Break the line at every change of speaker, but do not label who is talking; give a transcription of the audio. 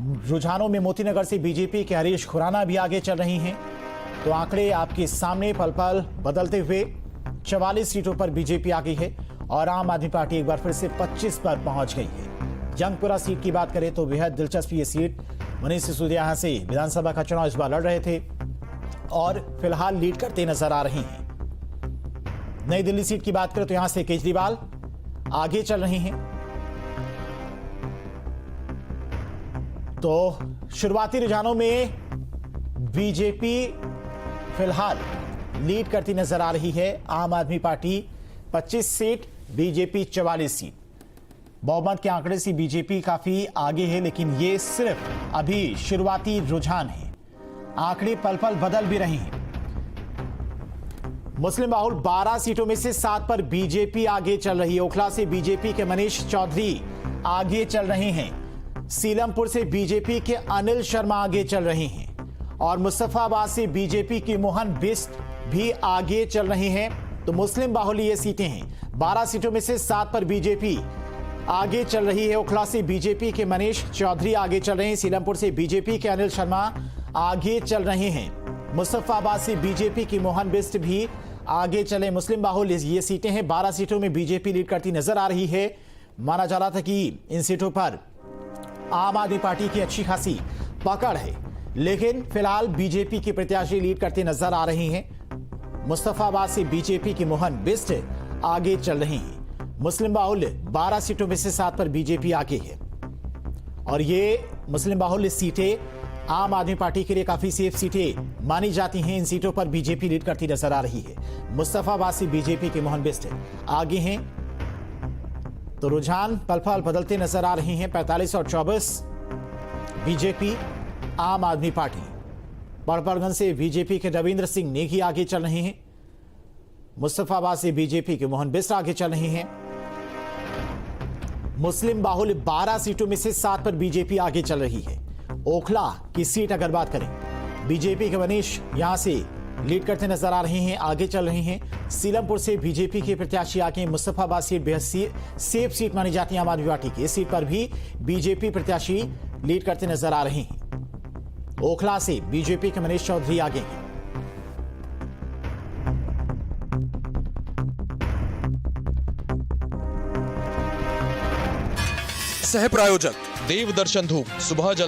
रुझानों में मोतीनगर से बीजेपी के हरीश खुराना भी आगे चल रही हैं। तो आंकड़े आपके सामने पल पल बदलते हुए 44 सीटों पर बीजेपी आ गई है और आम आदमी पार्टी एक बार फिर से 25 पर पहुंच गई है। जंगपुरा सीट की बात करें तो बेहद दिलचस्प ये सीट। मनीष सिसोदिया यहां से विधानसभा का चुनाव इस बार लड़ रहे थे और फिलहाल लीड करते नजर आ रहे हैं। नई दिल्ली सीट की बात करें तो यहां से केजरीवाल आगे चल रहे हैं। तो शुरुआती रुझानों में बीजेपी फिलहाल लीड करती नजर आ रही है। आम आदमी पार्टी 25 सीट, बीजेपी 44 सीट। बहुमत के आंकड़े से बीजेपी काफी आगे है, लेकिन ये सिर्फ अभी शुरुआती रुझान है। आंकड़े पल पल बदल भी रहे हैं। मुस्लिम बाहुल 12 सीटों में से 7 पर बीजेपी आगे चल रही है। ओखला से बीजेपी के मनीष चौधरी आगे चल रहे हैं। सीलमपुर से बीजेपी के अनिल शर्मा आगे चल रहे हैं और मुस्तफाबाद से बीजेपी की मोहन बिष्ट भी आगे चल रहे हैं। तो मुस्लिम बाहुल ये सीटें हैं। 12 सीटों में से 7 पर बीजेपी आगे चल रही है। ओखला से बीजेपी के मनीष चौधरी आगे चल रहे हैं। सीलमपुर से बीजेपी के अनिल शर्मा आगे चल रहे हैं। मुस्तफाबाद से बीजेपी की मोहन बिष्ट भी आगे चले। मुस्लिम बाहुल ये सीटें हैं। 12 सीटों में बीजेपी लीड करती नजर आ रही है। माना जा रहा था कि इन सीटों पर आम आदमी पार्टी की अच्छी खासी पकड़ है, लेकिन फिलहाल बीजेपी के प्रत्याशी लीड करते नजर आ रहे हैं। मुस्तफाबाद से बीजेपी की मोहन बिष्ट आगे चल रहे हैं। मुस्लिम बाहुल 12 सीटों में से 7 पर बीजेपी आगे है और ये मुस्लिम बाहुल सीटें आम आदमी पार्टी के लिए काफी सेफ सीटें मानी जाती हैं। इन सीटों पर बीजेपी लीड करती नजर आ रही है। मुस्तफाबाद से बीजेपी के मोहन बिष्ट आगे हैं। तो रुझान पल पल बदलते नजर आ रहे हैं। 45 और 24 बीजेपी, आम आदमी पार्टी। बड़बड़गंज से बीजेपी के रविंद्र सिंह नेगी आगे चल रहे हैं। मुस्तफाबाद से बीजेपी के मोहन बिष्ट आगे चल रहे हैं। मुस्लिम बाहुल 12 सीटों में से 7 पर बीजेपी आगे चल रही है। ओखला की सीट अगर बात करें, बीजेपी के मनीष यहां से लीड करते नजर आ रहे हैं, आगे चल रहे हैं। सीलमपुर से बीजेपी के प्रत्याशी आगे। मुस्तफाबाद सीट बेहद सेफ सीट मानी जाती है आम आदमी पार्टी की। इस सीट पर भी बीजेपी प्रत्याशी लीड करते नजर आ रहे हैं। ओखला से बीजेपी के मनीष चौधरी आगे हैं।
सह प्रायोजक देव दर्शन धूप सुबह